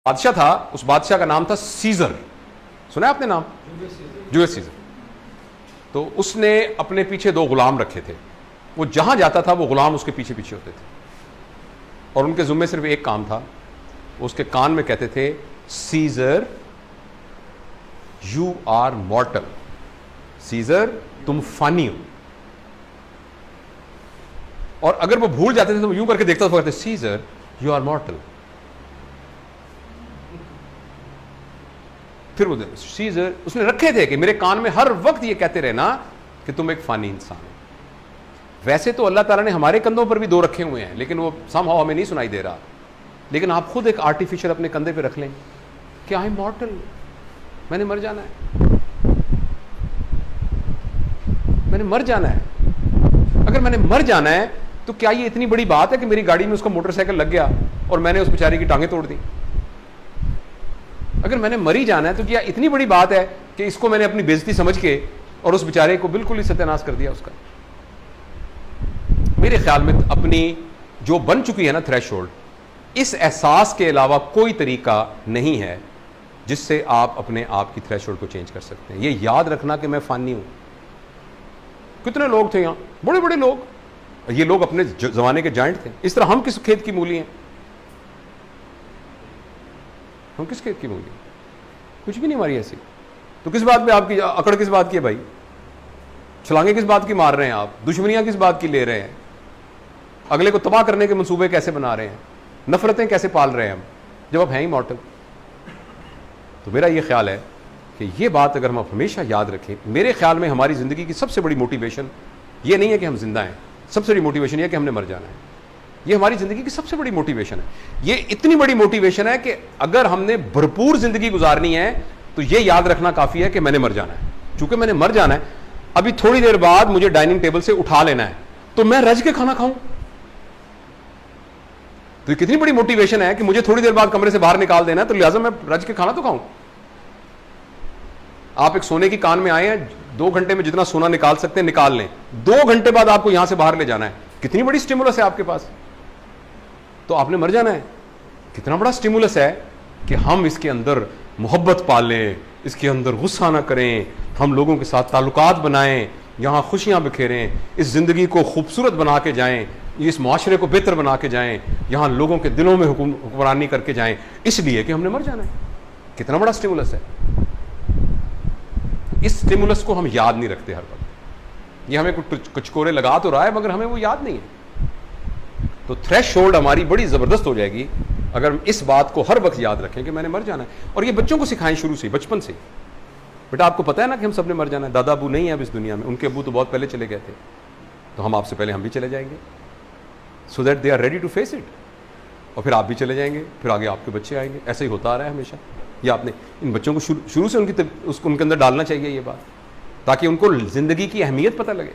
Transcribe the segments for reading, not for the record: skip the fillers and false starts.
बादशाह था, उस बादशाह का नाम था सीजर। सुना है आपने नाम? Julius Caesar. तो उसने अपने पीछे 2 गुलाम रखे थे। वो जहां जाता था वो गुलाम उसके पीछे पीछे होते थे और उनके जुम्मे सिर्फ एक काम था। वो उसके कान में कहते थे, Caesar you are mortal. Caesar तुम फानी हो। और अगर वो भूल जाते थे तो वो यूं करके देखता था, कहते सीजर यू आर मॉर्टल। फिर वो सीजर उसने रखे थे कि मेरे कान में हर वक्त ये कहते रहना कि तुम एक फानी इंसान हो। वैसे तो अल्लाह ताला ने हमारे कंधों पर भी 2 रखे हुए हैं, लेकिन वो समहाउ हमें नहीं सुनाई दे रहा। लेकिन आप खुद एक आर्टिफिशियल अपने कंधे पे रख लें कि आई एम मॉर्टल, मैंने मर जाना है, मैंने मर जाना है। अगर मैंने मर जाना है तो क्या ये इतनी बड़ी बात है कि मेरी गाड़ी में उसका मोटरसाइकिल लग गया और मैंने उस बेचारे की टांगें तोड़ दी? अगर मैंने मर ही जाना है तो क्या इतनी बड़ी बात है कि इसको मैंने अपनी बेइज्जती समझ के और उस बेचारे को बिल्कुल ही सत्यानाश कर दिया उसका? मेरे ख्याल में अपनी जो बन चुकी है ना थ्रेशोल्ड, इस एहसास के अलावा कोई तरीका नहीं है जिससे आप अपने आप की थ्रेशोल्ड को चेंज कर सकते हैं। ये याद रखना कि मैं फानी हूं। कितने लोग थे यहां, बड़े बड़े लोग, ये लोग अपने जमाने के जायंट थे। इस तरह हम किस खेत की मूली हैं? हम किस खेत की मूली? कुछ भी नहीं हमारी ऐसी। तो किस बात पे आपकी अकड़, किस बात की है भाई? छलांगे किस बात की मार रहे हैं आप? दुश्मनियां किस बात की ले रहे हैं? अगले को तबाह करने के मंसूबे कैसे बना रहे हैं? नफरतें कैसे पाल रहे हैं हम, जब आप हैं ही मॉर्टल? तो मेरा ये ख्याल है कि ये बात अगर हम हमेशा याद रखें, मेरे ख्याल में हमारी जिंदगी की सबसे बड़ी मोटिवेशन ये नहीं है कि हम जिंदा हैं, सबसे बड़ी मोटिवेशन ये है कि हमने मर जाना है। ये हमारी जिंदगी की सबसे बड़ी मोटिवेशन है। ये इतनी बड़ी मोटिवेशन है कि अगर हमने भरपूर जिंदगी गुजारनी है तो ये याद रखना काफी है कि मैंने मर जाना है। चूंकि मैंने मर जाना है, अभी थोड़ी देर बाद मुझे डाइनिंग टेबल से उठा लेना है, तो मैं रज के खाना खाऊं। तो ये कितनी बड़ी मोटिवेशन है कि मुझे थोड़ी देर बाद कमरे से बाहर निकाल देना है, तो लिहाजा मैं रज के खाना तो खाऊं। आप एक सोने की कान में आए हैं, 2 घंटे में जितना सोना निकाल सकते हैं निकाल लें, 2 घंटे बाद आपको यहां से बाहर ले जाना है। कितनी बड़ी स्टिमुलस है आपके पास। तो आपने मर जाना है। कितना बड़ा स्टिमुलस है कि हम इसके अंदर मोहब्बत पालें, इसके अंदर गुस्सा ना करें, हम लोगों के साथ ताल्लुकात बनाएं, यहां खुशियां बिखेरें, इस जिंदगी को खूबसूरत बना के जाएं, इस माशरे को बेहतर बना के जाएं, यहां लोगों के दिलों में हुक्मरानी करके जाएं, इसलिए कि हमने मर जाना है। कितना बड़ा स्टिमुलस है। इस स्टिमुलस को हम याद नहीं रखते हर वक्त। ये हमें कुछ कचकोरे लगा तो रहा है मगर हमें वो याद नहीं है। तो थ्रेशोल्ड हमारी बड़ी जबरदस्त हो जाएगी अगर हम इस बात को हर वक्त याद रखें कि मैंने मर जाना है। और ये बच्चों को सिखाएं शुरू से, बचपन से। बेटा आपको पता है ना कि हम सबने मर जाना है। दादा अबू नहीं है अब इस दुनिया में, उनके अबू तो बहुत पहले चले गए थे, तो हम आपसे पहले हम भी चले जाएंगे, so that they are ready to face it. और फिर आप भी चले जाएंगे, फिर आगे आपके बच्चे आएंगे। ऐसा ही होता आ रहा है हमेशा। ये आपने इन बच्चों को शुरू से उनके अंदर डालना चाहिए ये बात, ताकि उनको जिंदगी की अहमियत पता लगे।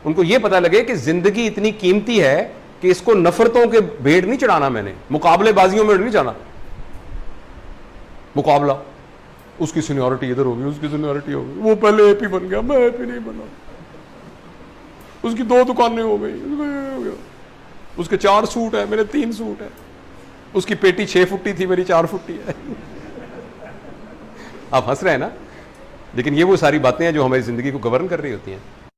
उनको ये पता लगे कि जिंदगी इतनी कीमती है कि इसको नफरतों के भेड़ नहीं चढ़ाना, मैंने मुकाबलेबाजियों में नहीं जाना। मुकाबला, उसकी सीनियरिटी इधर होगी, उसकी सीनियरिटी होगी, वो पहले एपी बन गया, मैं एपी नहीं बना, उसकी 2 दुकानें हो गई, उसके 4 सूट है, मेरे 3 सूट है, उसकी पेटी 6 फुट्टी थी, मेरी 4 फुट्टी है। आप हंस रहे हैं ना, लेकिन ये वो सारी बातें हैं जो हमारी जिंदगी को गवर्न कर रही होती हैं।